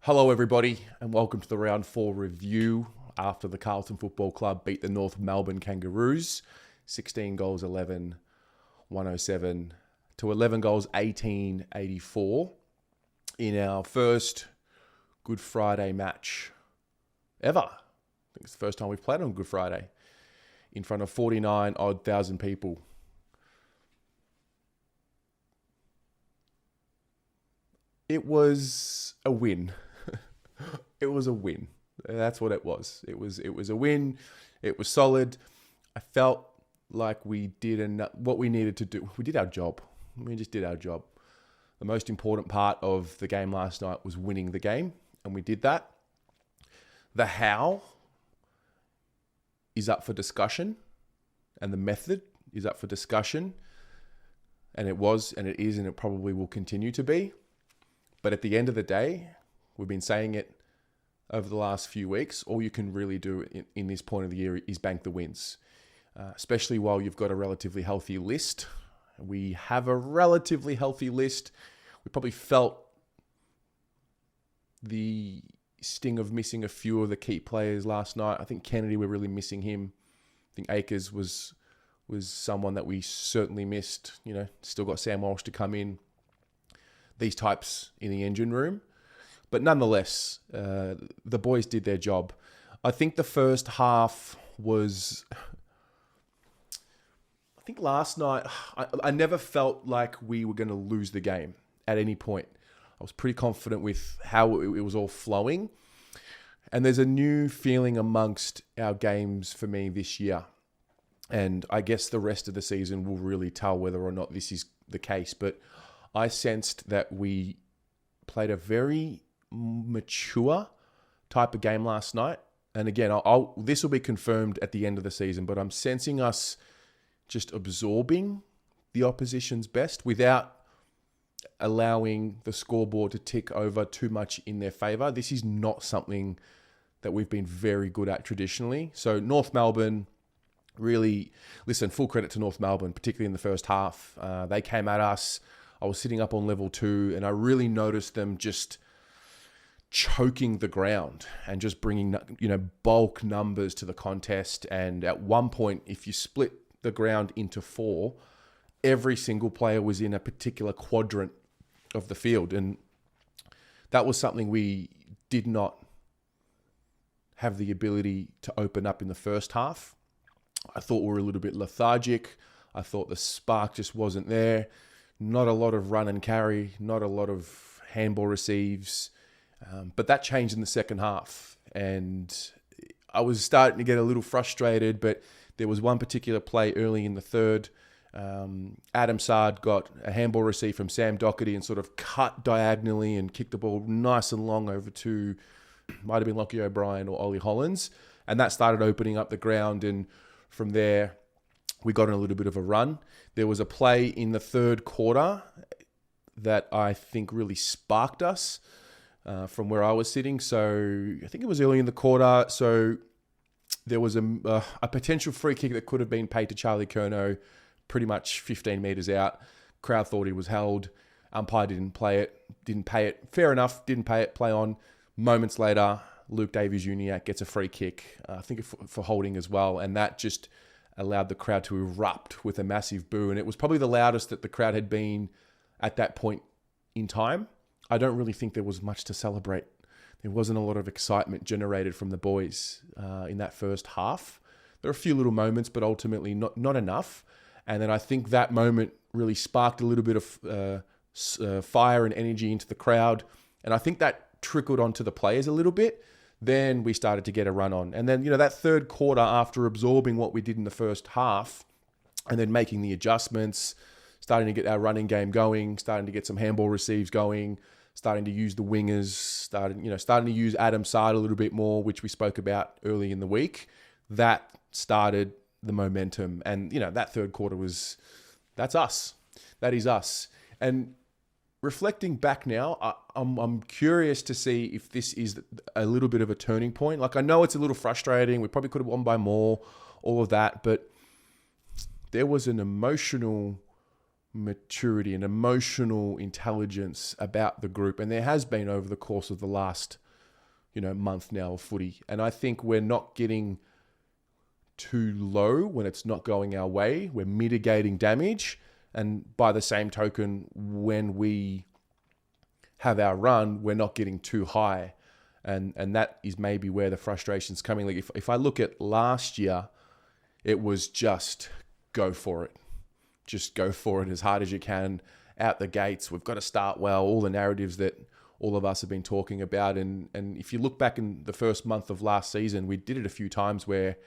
Hello, everybody, and welcome to the Round 4 review after the Carlton Football Club beat the North Melbourne Kangaroos. 16 goals, 11, 107 to 11 goals, 18, 84 in our first Good Friday match ever. I think it's the first time we've played on Good Friday in front of 49-odd thousand people. It was a win. It was a win. That's what it was. It was a win. It was solid. I felt like we did what we needed to do. We did our job. We just did our job. The most important part of the game last night was winning the game, and we did that. The how is up for discussion, and the method is up for discussion, and it was, and it is, and it probably will continue to be. But at the end of the day, we've been saying it over the last few weeks, all you can really do in this point of the year is bank the wins, especially while you've got a relatively healthy list. We have a relatively healthy list. We probably felt the sting of missing a few of the key players last night. I think Kennedy, we're really missing him. I think Akers was someone that we certainly missed. You know, still got Sam Walsh to come in. These types in the engine room. But nonetheless, the boys did their job. I think the first half was... I think last night, I never felt like we were going to lose the game at any point. I was pretty confident with how it was all flowing. And there's a new feeling amongst our games for me this year. And I guess the rest of the season will really tell whether or not this is the case. But I sensed that we played a very mature type of game last night. And again, this will be confirmed at the end of the season, but I'm sensing us just absorbing the opposition's best without allowing the scoreboard to tick over too much in their favour. This is not something that we've been very good at traditionally. So North Melbourne, really, listen, full credit to North Melbourne, particularly in the first half. They came at us. I was sitting up on level 2 and I really noticed them just choking the ground and just bringing, bulk numbers to the contest. And at one point, if you split the ground into 4, every single player was in a particular quadrant of the field. And that was something we did not have the ability to open up in the first half. I thought we were a little bit lethargic. I thought the spark just wasn't there. Not a lot of run and carry, not a lot of handball receives. But that changed in the second half. And I was starting to get a little frustrated, but there was one particular play early in the third. Adam Sard got a handball receive from Sam Doherty and sort of cut diagonally and kicked the ball nice and long over to, might have been Lockie O'Brien or Ollie Hollins. And that started opening up the ground. And from there, we got in a little bit of a run. There was a play in the third quarter that I think really sparked us from where I was sitting. So I think it was early in the quarter. So there was a potential free kick that could have been paid to Charlie Curnow pretty much 15 metres out. Crowd thought he was held. Umpire didn't pay it. Fair enough, didn't pay it, play on. Moments later, Luke Davies-Uniacke gets a free kick, I think for holding as well. And that just allowed the crowd to erupt with a massive boo. And it was probably the loudest that the crowd had been at that point in time. I don't really think there was much to celebrate. There wasn't a lot of excitement generated from the boys in that first half. There were a few little moments, but ultimately not enough. And then I think that moment really sparked a little bit of fire and energy into the crowd. And I think that trickled onto the players a little bit. Then we started to get a run on. And then, that third quarter, after absorbing what we did in the first half and then making the adjustments, starting to get our running game going, starting to get some handball receives going, starting to use the wingers, starting to use Adam Sard a little bit more, which we spoke about early in the week. That started the momentum. And, that third quarter that's us. That is us. And reflecting back now, I'm curious to see if this is a little bit of a turning point. Like, I know it's a little frustrating. We probably could have won by more, all of that. But there was an emotional maturity and emotional intelligence about the group. And there has been over the course of the last, month now of footy. And I think we're not getting too low when it's not going our way. We're mitigating damage. And by the same token, when we have our run, we're not getting too high. And that is maybe where the frustration's coming. Like if I look at last year, it was just go for it. Just go for it as hard as you can out the gates. We've got to start well. All the narratives that all of us have been talking about. And if you look back in the first month of last season, we did it a few times where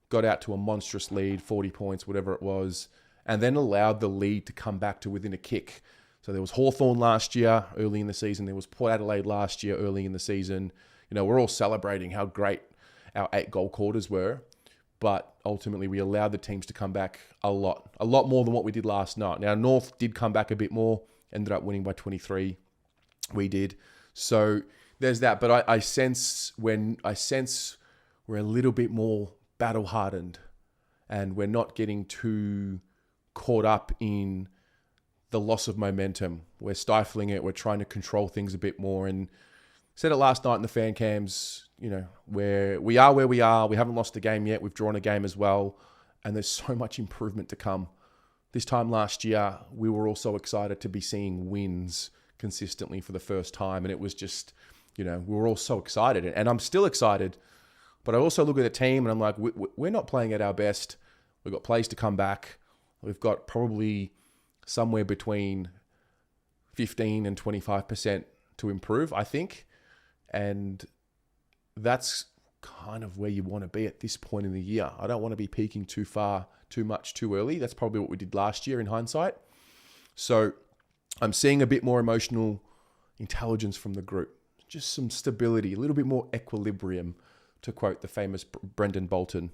got out to a monstrous lead, 40 points, whatever it was, and then allowed the lead to come back to within a kick. So there was Hawthorn last year, early in the season. There was Port Adelaide last year, early in the season. We're all celebrating how great our 8 goal quarters were, but ultimately we allowed the teams to come back a lot more than what we did last night. Now, North did come back a bit more, ended up winning by 23. We did. So there's that. But I sense we're a little bit more battle-hardened, and we're not getting too caught up in the loss of momentum. We're stifling it. We're trying to control things a bit more. And said it last night in the fan cams, where we are. We haven't lost a game yet. We've drawn a game as well. And there's so much improvement to come. This time last year, we were also excited to be seeing wins consistently for the first time. And it was just, we were all so excited. And I'm still excited. But I also look at the team and I'm like, we're not playing at our best. We've got plays to come back. We've got probably somewhere between 15 and 25% to improve, I think. And that's kind of where you want to be at this point in the year. I don't want to be peaking too far, too much, too early. That's probably what we did last year in hindsight. So I'm seeing a bit more emotional intelligence from the group. Just some stability, a little bit more equilibrium, to quote the famous Brendan Bolton.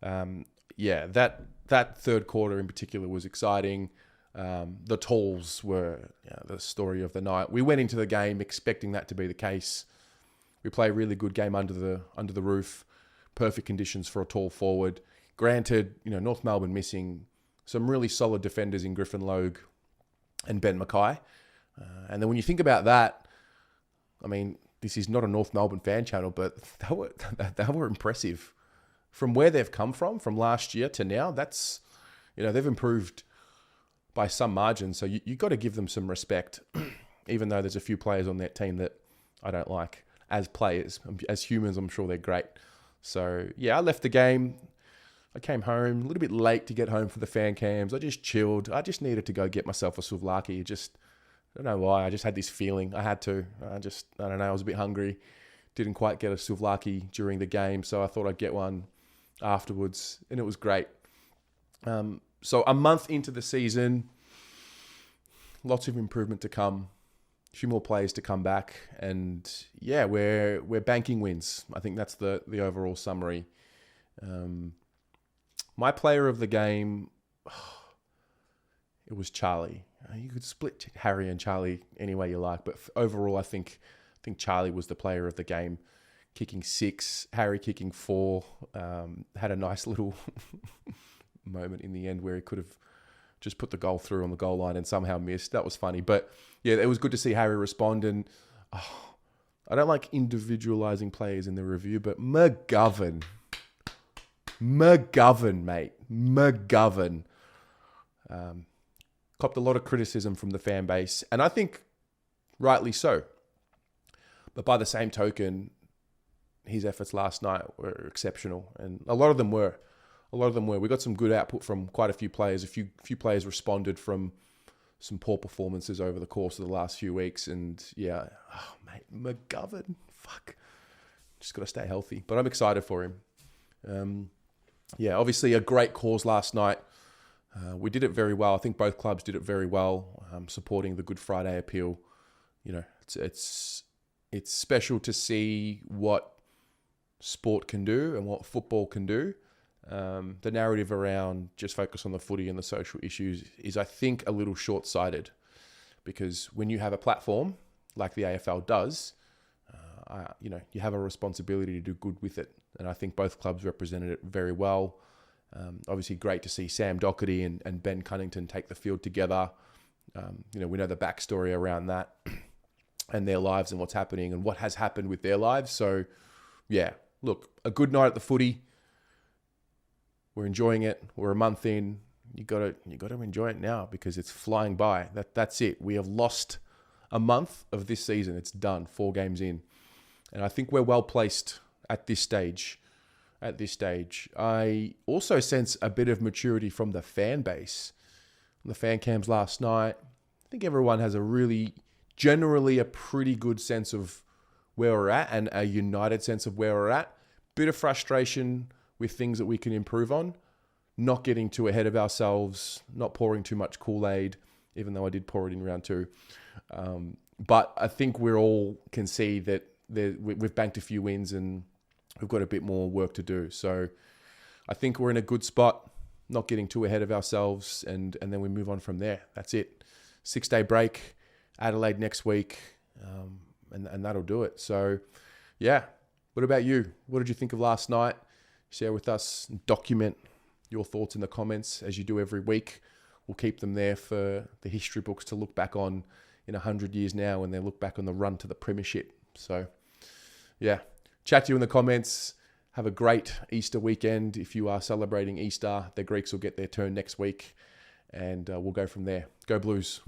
That third quarter in particular was exciting. The tolls were the story of the night. We went into the game expecting that to be the case. We play a really good game under the roof. Perfect conditions for a tall forward. Granted, North Melbourne missing some really solid defenders in Griffin Logue and Ben Mackay. And then when you think about that, I mean, this is not a North Melbourne fan channel, but they were impressive. From where they've come from last year to now, that's, they've improved by some margin. So you got to give them some respect, even though there's a few players on that team that I don't like as players. As humans, I'm sure they're great. So, I left the game. I came home a little bit late to get home for the fan cams. I just chilled. I just needed to go get myself a souvlaki. I don't know why. I just had this feeling. I had to. I don't know. I was a bit hungry. Didn't quite get a souvlaki during the game, so I thought I'd get one afterwards, and it was great. So a month into the season, lots of improvement to come. A few more players to come back, and we're banking wins. I think that's the overall summary. My player of the game, it was Charlie. You could split Harry and Charlie any way you like, but overall, I think Charlie was the player of the game, kicking 6, Harry kicking 4. Had a nice little moment in the end where he could have just put the goal through on the goal line and somehow missed. That was funny, but it was good to see Harry respond. And I don't like individualizing players in the review, but McGovern, mate, McGovern. Copped a lot of criticism from the fan base, and I think rightly so. But by the same token, his efforts last night were exceptional, and a lot of them were. We got some good output from quite a few players. A few players responded from some poor performances over the course of the last few weeks, and mate, McGovern, fuck, just got to stay healthy. But I'm excited for him. Obviously a great cause last night. We did it very well. I think both clubs did it very well, supporting the Good Friday appeal. It's special to see what sport can do and what football can do. The narrative around just focus on the footy and the social issues is, I think, a little short-sighted, because when you have a platform like the AFL does, you have a responsibility to do good with it. And I think both clubs represented it very well. Obviously, great to see Sam Docherty and Ben Cunnington take the field together. We know the backstory around that and their lives and what's happening and what has happened with their lives. So, yeah, look, a good night at the footy. We're enjoying it. We're a month in. You got to enjoy it now because it's flying by. That's it. We have lost a month of this season. It's done. 4 games in, and I think we're well placed at this stage. I also sense a bit of maturity from the fan base. The fan cams last night, I think everyone has generally a pretty good sense of where we're at and a united sense of where we're at. Bit of frustration with things that we can improve on, not getting too ahead of ourselves, not pouring too much Kool-Aid, even though I did pour it in round 2. But I think we all can see that we've banked a few wins and we've got a bit more work to do. So I think we're in a good spot, not getting too ahead of ourselves, and then we move on from there. That's it. 6-day break, Adelaide next week, and that'll do it. So, yeah. What about you? What did you think of last night? Share with us, document your thoughts in the comments as you do every week. We'll keep them there for the history books to look back on in 100 years now when they look back on the run to the premiership. So, yeah. Chat to you in the comments. Have a great Easter weekend. If you are celebrating Easter, the Greeks will get their turn next week, and we'll go from there. Go Blues.